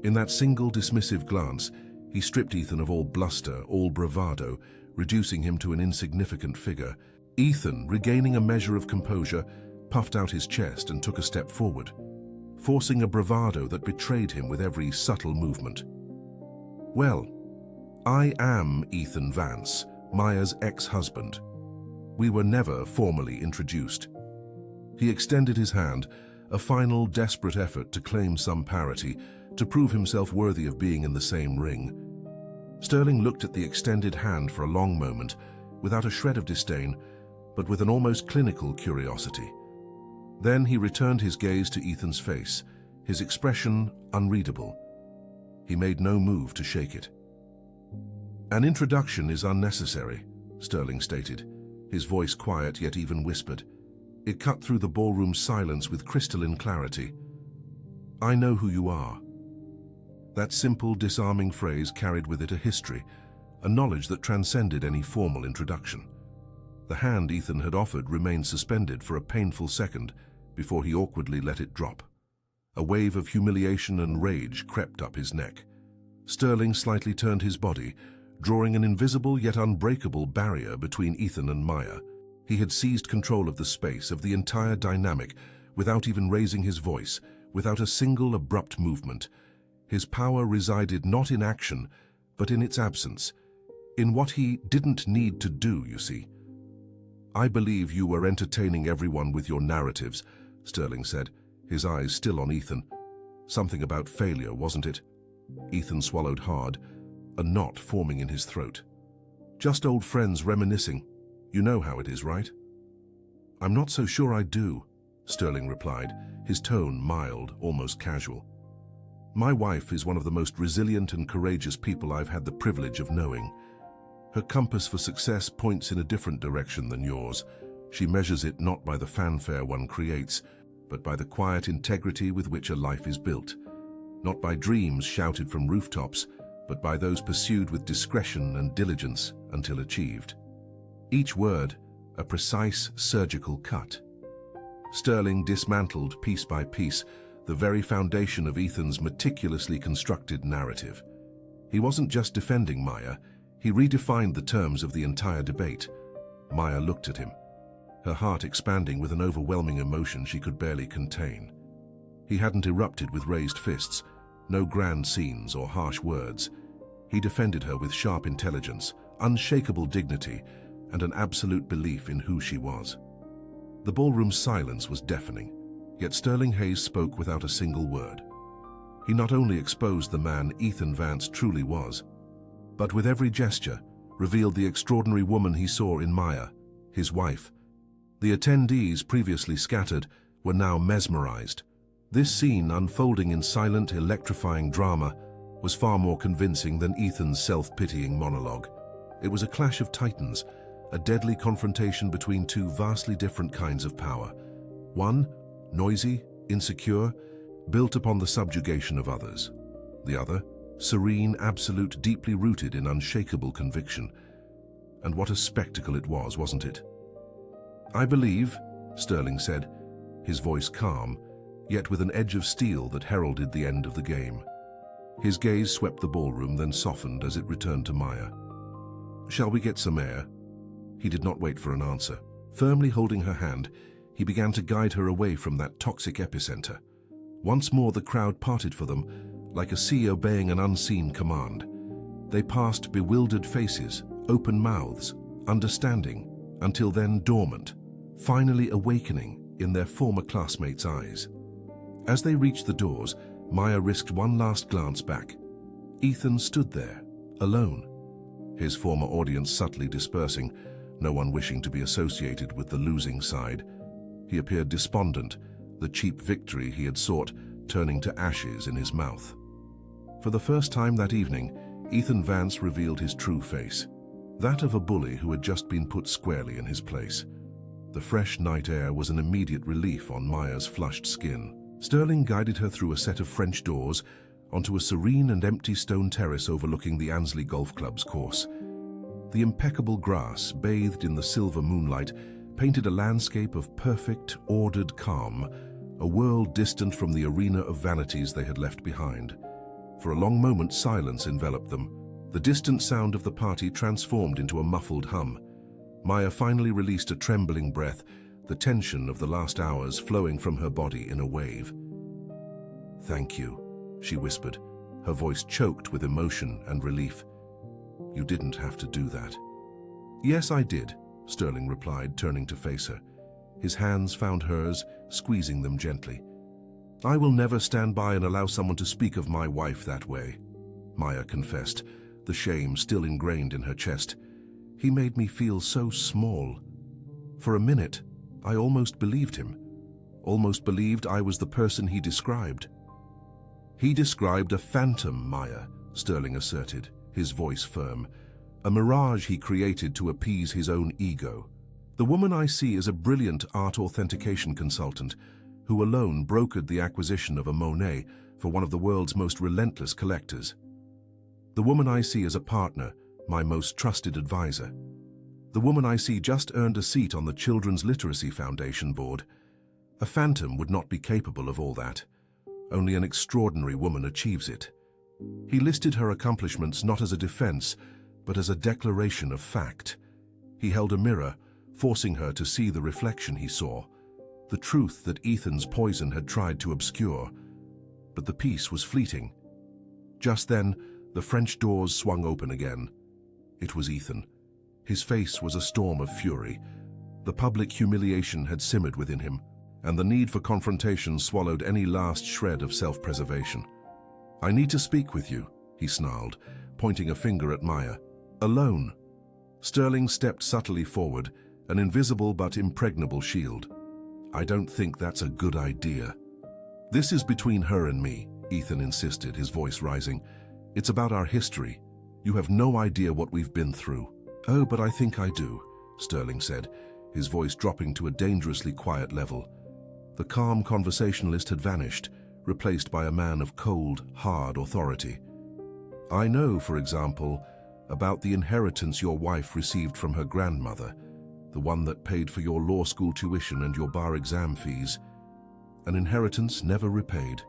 In that single dismissive glance, he stripped Ethan of all bluster, all bravado, reducing him to an insignificant figure. Ethan, regaining a measure of composure, puffed out his chest and took a step forward, forcing a bravado that betrayed him with every subtle movement. "Well, I am Ethan Vance, Maya's ex-husband. We were never formally introduced." He extended his hand, a final desperate effort to claim some parity, to prove himself worthy of being in the same ring. Sterling looked at the extended hand for a long moment, without a shred of disdain, but with an almost clinical curiosity. Then he returned his gaze to Ethan's face, his expression unreadable. He made no move to shake it. "An introduction is unnecessary," Sterling stated, his voice quiet yet even whispered. It cut through the ballroom's silence with crystalline clarity. "I know who you are." That simple, disarming phrase carried with it a history, a knowledge that transcended any formal introduction. The hand Ethan had offered remained suspended for a painful second before he awkwardly let it drop. A wave of humiliation and rage crept up his neck. Sterling slightly turned his body, drawing an invisible yet unbreakable barrier between Ethan and Maya. He had seized control of the space, of the entire dynamic, without even raising his voice, without a single abrupt movement. His power resided not in action, but in its absence, in what he didn't need to do, you see. "I believe you were entertaining everyone with your narratives," Sterling said, his eyes still on Ethan. "Something about failure, wasn't it?" Ethan swallowed hard, a knot forming in his throat. "Just old friends reminiscing. You know how it is, right?" "I'm not so sure I do," Sterling replied, his tone mild, almost casual. "My wife is one of the most resilient and courageous people I've had the privilege of knowing. Her compass for success points in a different direction than yours. She measures it not by the fanfare one creates, but by the quiet integrity with which a life is built. Not by dreams shouted from rooftops, but by those pursued with discretion and diligence until achieved. Each word, a precise surgical cut." Sterling dismantled piece by piece the very foundation of Ethan's meticulously constructed narrative. He wasn't just defending Maya, he redefined the terms of the entire debate. Maya looked at him, her heart expanding with an overwhelming emotion she could barely contain. He hadn't erupted with raised fists, no grand scenes or harsh words. He defended her with sharp intelligence, unshakable dignity, and an absolute belief in who she was. The ballroom's silence was deafening, yet Sterling Hayes spoke without a single word. He not only exposed the man Ethan Vance truly was, but with every gesture revealed the extraordinary woman he saw in Maya, his wife. The attendees, previously scattered, were now mesmerized. This scene, unfolding in silent, electrifying drama, was far more convincing than Ethan's self-pitying monologue. It was a clash of titans, a deadly confrontation between two vastly different kinds of power. One, noisy, insecure, built upon the subjugation of others. The other, serene, absolute, deeply rooted in unshakable conviction. And what a spectacle it was, wasn't it? "I believe," Sterling said, his voice calm, yet with an edge of steel that heralded the end of the game. His gaze swept the ballroom, then softened as it returned to Maya. Shall we get some air? He did not wait for an answer. Firmly holding her hand, he began to guide her away from that toxic epicenter. Once more the crowd parted for them, like a sea obeying an unseen command. They passed bewildered faces, open mouths, understanding, until then dormant, finally awakening in their former classmates' eyes. As they reached the doors, Maya risked one last glance back. Ethan stood there, alone, his former audience subtly dispersing, no one wishing to be associated with the losing side. He appeared despondent, the cheap victory he had sought turning to ashes in his mouth. For the first time that evening, Ethan Vance revealed his true face, that of a bully who had just been put squarely in his place. The fresh night air was an immediate relief on Maya's flushed skin. Sterling guided her through a set of French doors onto a serene and empty stone terrace overlooking the Annesley Golf Club's course. The impeccable grass, bathed in the silver moonlight, painted a landscape of perfect, ordered calm, a world distant from the arena of vanities they had left behind. For a long moment, silence enveloped them. The distant sound of the party transformed into a muffled hum. Maya finally released a trembling breath, the tension of the last hours flowing from her body in a wave. "Thank you," she whispered, her voice choked with emotion and relief. "You didn't have to do that." "Yes, I did," Sterling replied, turning to face her. His hands found hers, squeezing them gently. "I will never stand by and allow someone to speak of my wife that way," Maya confessed, the shame still ingrained in her chest. "He made me feel so small. For a minute, I almost believed him, almost believed I was the person he described." "He described a phantom, Maya," Sterling asserted, his voice firm. "A mirage he created to appease his own ego. The woman I see is a brilliant art authentication consultant who alone brokered the acquisition of a Monet for one of the world's most relentless collectors. The woman I see is a partner, my most trusted advisor. The woman I see just earned a seat on the Children's Literacy Foundation board. A phantom would not be capable of all that. Only an extraordinary woman achieves it." He listed her accomplishments not as a defense, but as a declaration of fact. He held a mirror, forcing her to see the reflection he saw, the truth that Ethan's poison had tried to obscure. But the peace was fleeting. Just then, the French doors swung open again. It was Ethan. His face was a storm of fury. The public humiliation had simmered within him, and the need for confrontation swallowed any last shred of self-preservation. "I need to speak with you," he snarled, pointing a finger at Maya. "Alone." Sterling stepped subtly forward, an invisible but impregnable shield. "I don't think that's a good idea." "This is between her and me," Ethan insisted, his voice rising. "It's about our history. You have no idea what we've been through." "Oh, but I think I do," Sterling said, his voice dropping to a dangerously quiet level. The calm conversationalist had vanished, replaced by a man of cold, hard authority. "I know, for example, about the inheritance your wife received from her grandmother, the one that paid for your law school tuition and your bar exam fees. An inheritance never repaid,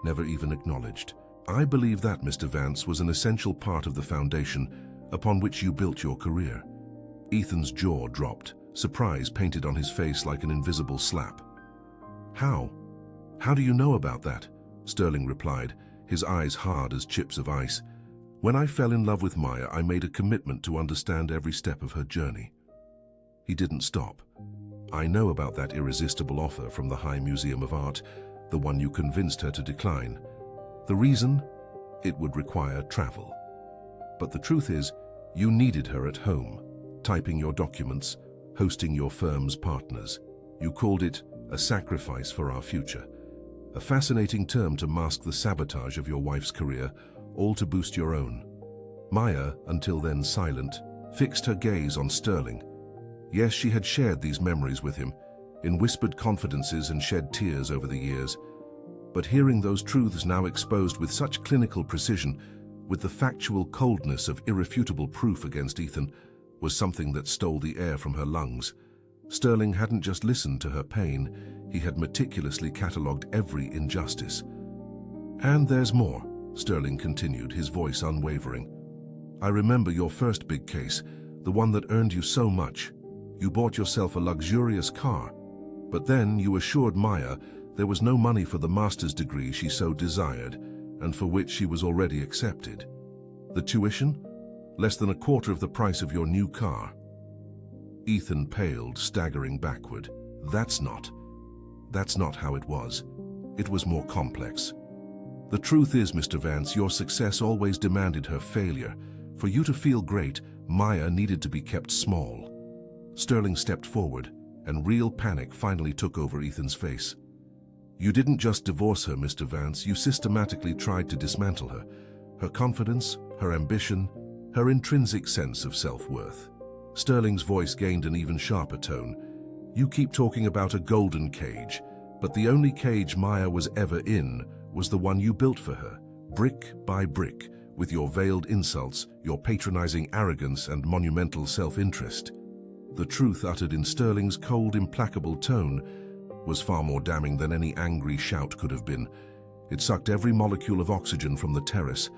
never even acknowledged. I believe that, Mr. Vance, was an essential part of the foundation upon which you built your career." Ethan's jaw dropped, surprise painted on his face like an invisible slap. "How? How do you know about that?" Sterling replied, his eyes hard as chips of ice. "When I fell in love with Maya, I made a commitment to understand every step of her journey." He didn't stop. "I know about that irresistible offer from the High Museum of Art, the one you convinced her to decline. The reason? It would require travel. But the truth is, you needed her at home, typing your documents, hosting your firm's partners. You called it a sacrifice for our future. A fascinating term to mask the sabotage of your wife's career, all to boost your own." Maya, until then silent, fixed her gaze on Sterling. Yes, she had shared these memories with him, in whispered confidences and shed tears over the years. But hearing those truths now exposed with such clinical precision, with the factual coldness of irrefutable proof against Ethan, was something that stole the air from her lungs. Sterling hadn't just listened to her pain, he had meticulously catalogued every injustice. "And there's more," Sterling continued, his voice unwavering. "I remember your first big case, the one that earned you so much. You bought yourself a luxurious car, but then you assured Maya there was no money for the master's degree she so desired and for which she was already accepted. The tuition? Less than a quarter of the price of your new car. Ethan paled, staggering backward. That's not how it was. It was more complex. The truth is, Mr. Vance, your success always demanded her failure. For you to feel great, Maya needed to be kept small. Sterling stepped forward, and real panic finally took over Ethan's face. You didn't just divorce her, Mr. Vance, you systematically tried to dismantle her. Her confidence, her ambition, her intrinsic sense of self-worth. Sterling's voice gained an even sharper tone. You keep talking about a golden cage, but the only cage Maya was ever in was the one you built for her, brick by brick, with your veiled insults, your patronizing arrogance and monumental self-interest. The truth uttered in Sterling's cold, implacable tone was far more damning than any angry shout could have been. It sucked every molecule of oxygen from the terrace.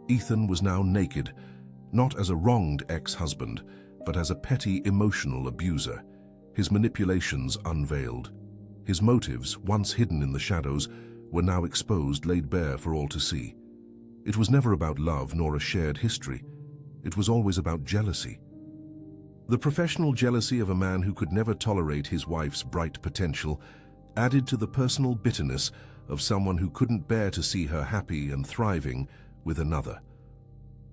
Ethan was now naked, not as a wronged ex-husband, but as a petty emotional abuser, his manipulations unveiled. His motives, once hidden in the shadows, were now exposed, laid bare for all to see. It was never about love nor a shared history. It was always about jealousy. The professional jealousy of a man who could never tolerate his wife's bright potential, added to the personal bitterness of someone who couldn't bear to see her happy and thriving with another.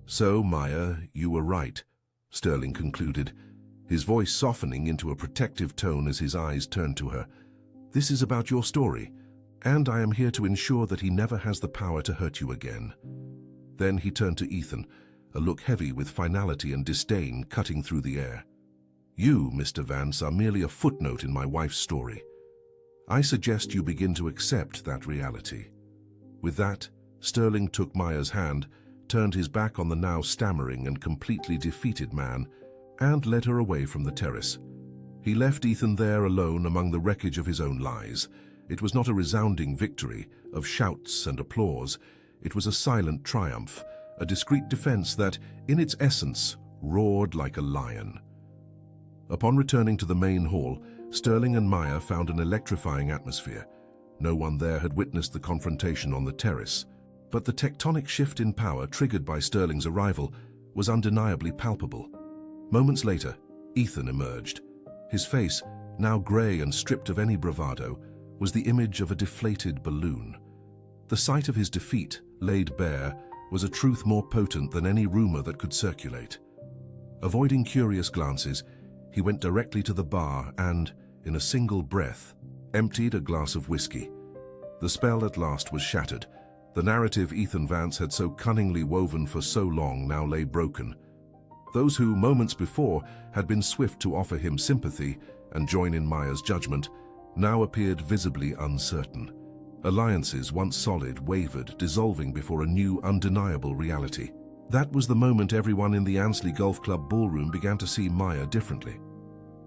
So, Maya, you were right, Sterling concluded, his voice softening into a protective tone as his eyes turned to her. This is about your story, and I am here to ensure that he never has the power to hurt you again. Then he turned to Ethan, a look heavy with finality and disdain cutting through the air. You, Mr. Vance, are merely a footnote in my wife's story. I suggest you begin to accept that reality. With that, Sterling took Maya's hand, turned his back on the now stammering and completely defeated man, and led her away from the terrace. He left Ethan there alone among the wreckage of his own lies. It was not a resounding victory of shouts and applause. It was a silent triumph, a discreet defense that, in its essence, roared like a lion. Upon returning to the main hall, Sterling and Maya found an electrifying atmosphere. No one there had witnessed the confrontation on the terrace, but the tectonic shift in power triggered by Sterling's arrival was undeniably palpable. Moments later, Ethan emerged. His face, now grey and stripped of any bravado, was the image of a deflated balloon. The sight of his defeat, laid bare, was a truth more potent than any rumor that could circulate. Avoiding curious glances, he went directly to the bar and, in a single breath, emptied a glass of whiskey. The spell at last was shattered. The narrative Ethan Vance had so cunningly woven for so long now lay broken. Those who, moments before, had been swift to offer him sympathy and join in Maya's judgment, now appeared visibly uncertain. Alliances, once solid, wavered, dissolving before a new, undeniable reality. That was the moment everyone in the Ansley Golf Club ballroom began to see Maya differently.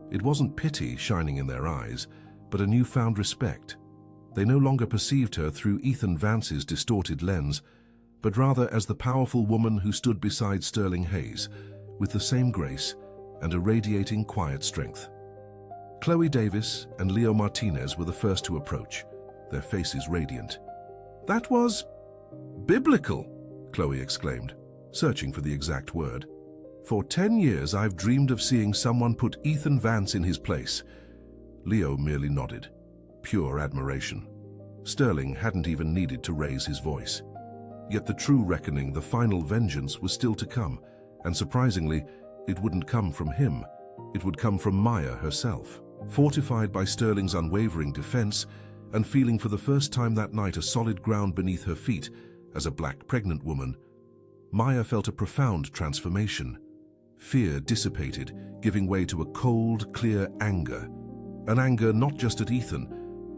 It wasn't pity shining in their eyes, but a newfound respect. They no longer perceived her through Ethan Vance's distorted lens, but rather as the powerful woman who stood beside Sterling Hayes, with the same grace and a radiating quiet strength. Chloe Davis and Leo Martinez were the first to approach, their faces radiant. "That was biblical," Chloe exclaimed, searching for the exact word. "For 10 years I've dreamed of seeing someone put Ethan Vance in his place." Leo merely nodded, pure admiration. Sterling hadn't even needed to raise his voice. Yet the true reckoning, the final vengeance, was still to come, and surprisingly, it wouldn't come from him. It would come from Maya herself. Fortified by Sterling's unwavering defense, and feeling for the first time that night a solid ground beneath her feet as a black pregnant woman, Maya felt a profound transformation. Fear dissipated, giving way to a cold, clear anger. An anger not just at Ethan,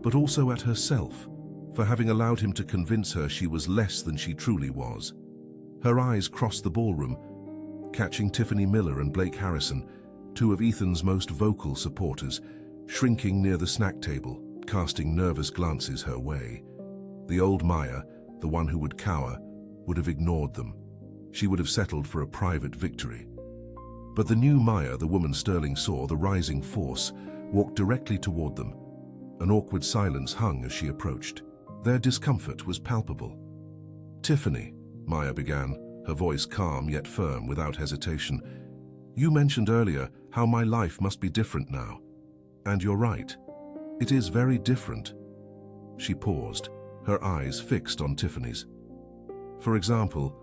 but also at herself, for having allowed him to convince her she was less than she truly was. Her eyes crossed the ballroom, catching Tiffany Miller and Blake Harrison, two of Ethan's most vocal supporters, shrinking near the snack table, casting nervous glances her way. The old Maya, the one who would cower, would have ignored them. She would have settled for a private victory. But the new Maya, the woman Sterling saw, the rising force, walked directly toward them. An awkward silence hung as she approached. Their discomfort was palpable. "Tiffany," Maya began, her voice calm yet firm, without hesitation, "you mentioned earlier how my life must be different now. And you're right. It is very different." She paused, her eyes fixed on Tiffany's. "For example,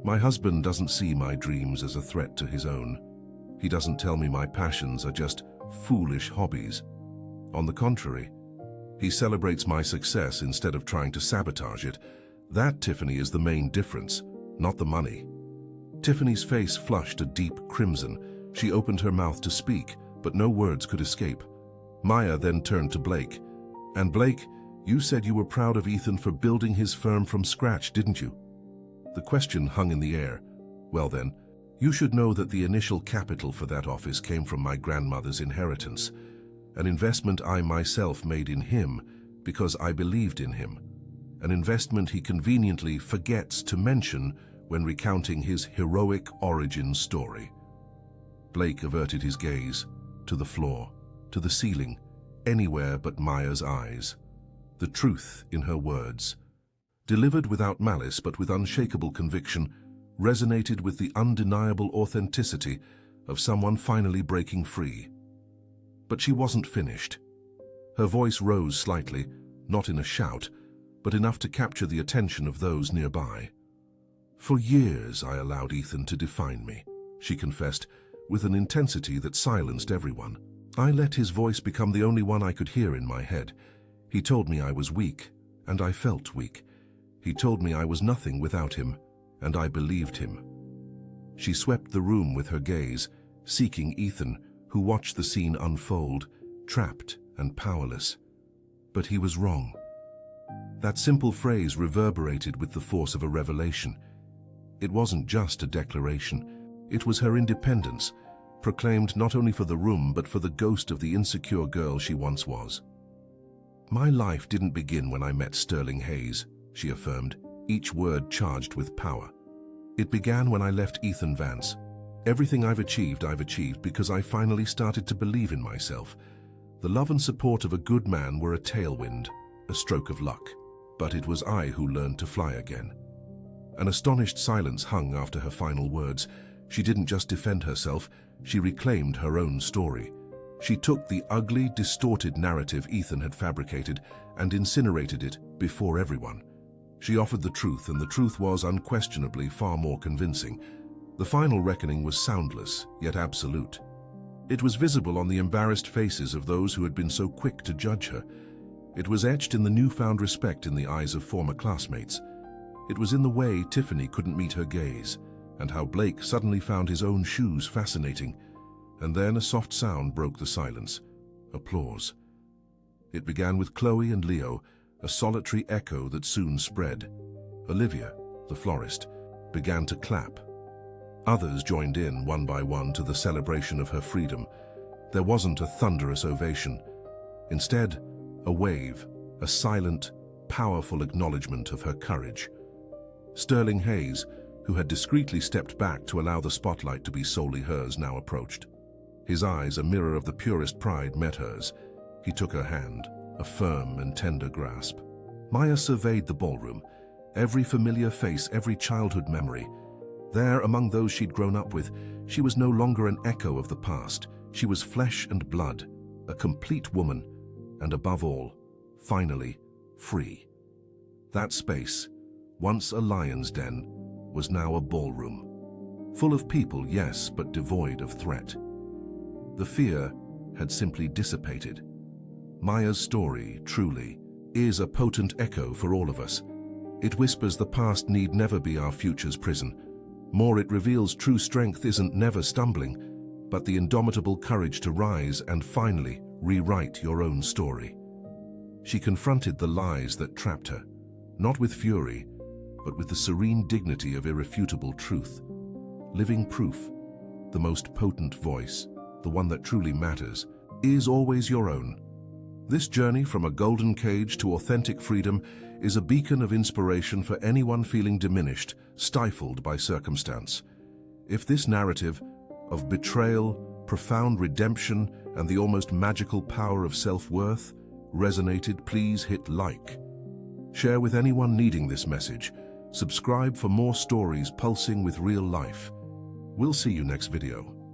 my husband doesn't see my dreams as a threat to his own. He doesn't tell me my passions are just foolish hobbies. On the contrary, he celebrates my success instead of trying to sabotage it. That, Tiffany, is the main difference, not the money." Tiffany's face flushed a deep crimson. She opened her mouth to speak, but no words could escape. Maya then turned to Blake. "And Blake, you said you were proud of Ethan for building his firm from scratch, didn't you?" The question hung in the air. "Well then, you should know that the initial capital for that office came from my grandmother's inheritance, an investment I myself made in him because I believed in him, an investment he conveniently forgets to mention when recounting his heroic origin story." Blake averted his gaze to the floor, to the ceiling, anywhere but Maya's eyes. The truth in her words, delivered without malice but with unshakable conviction, resonated with the undeniable authenticity of someone finally breaking free. But she wasn't finished. Her voice rose slightly, not in a shout, but enough to capture the attention of those nearby. "For years I allowed Ethan to define me," she confessed, with an intensity that silenced everyone. "I let his voice become the only one I could hear in my head. He told me I was weak, and I felt weak. He told me I was nothing without him, and I believed him." She swept the room with her gaze, seeking Ethan, who watched the scene unfold, trapped and powerless. But he was wrong. That simple phrase reverberated with the force of a revelation. It wasn't just a declaration. It was her independence, proclaimed not only for the room but for the ghost of the insecure girl she once was. "My life didn't begin when I met Sterling Hayes," she affirmed, each word charged with power. "It began when I left Ethan Vance. Everything I've achieved because I finally started to believe in myself. The love and support of a good man were a tailwind, a stroke of luck. But it was I who learned to fly again." An astonished silence hung after her final words. She didn't just defend herself, she reclaimed her own story. She took the ugly, distorted narrative Ethan had fabricated and incinerated it before everyone. She offered the truth, and the truth was unquestionably far more convincing. The final reckoning was soundless, yet absolute. It was visible on the embarrassed faces of those who had been so quick to judge her. It was etched in the newfound respect in the eyes of former classmates. It was in the way Tiffany couldn't meet her gaze, and how Blake suddenly found his own shoes fascinating. And then a soft sound broke the silence. Applause. It began with Chloe and Leo, a solitary echo that soon spread. Olivia, the florist, began to clap. Others joined in, one by one, to the celebration of her freedom. There wasn't a thunderous ovation. Instead, a wave, a silent, powerful acknowledgement of her courage. Sterling Hayes, who had discreetly stepped back to allow the spotlight to be solely hers, now approached. His eyes, a mirror of the purest pride, met hers. He took her hand, a firm and tender grasp. Maya surveyed the ballroom, every familiar face, every childhood memory. There, among those she'd grown up with, she was no longer an echo of the past. She was flesh and blood, a complete woman, and above all, finally, free. That space, once a lion's den, was now a ballroom. Full of people, yes, but devoid of threat. The fear had simply dissipated. Maya's story, truly, is a potent echo for all of us. It whispers the past need never be our future's prison. More, it reveals true strength isn't never stumbling, but the indomitable courage to rise and finally rewrite your own story. She confronted the lies that trapped her, not with fury, but with the serene dignity of irrefutable truth. Living proof, the most potent voice, the one that truly matters, is always your own. This journey from a golden cage to authentic freedom is a beacon of inspiration for anyone feeling diminished, stifled by circumstance. If this narrative, of betrayal, profound redemption, and the almost magical power of self-worth, resonated, please hit like. Share with anyone needing this message. Subscribe for more stories pulsing with real life. We'll see you next video.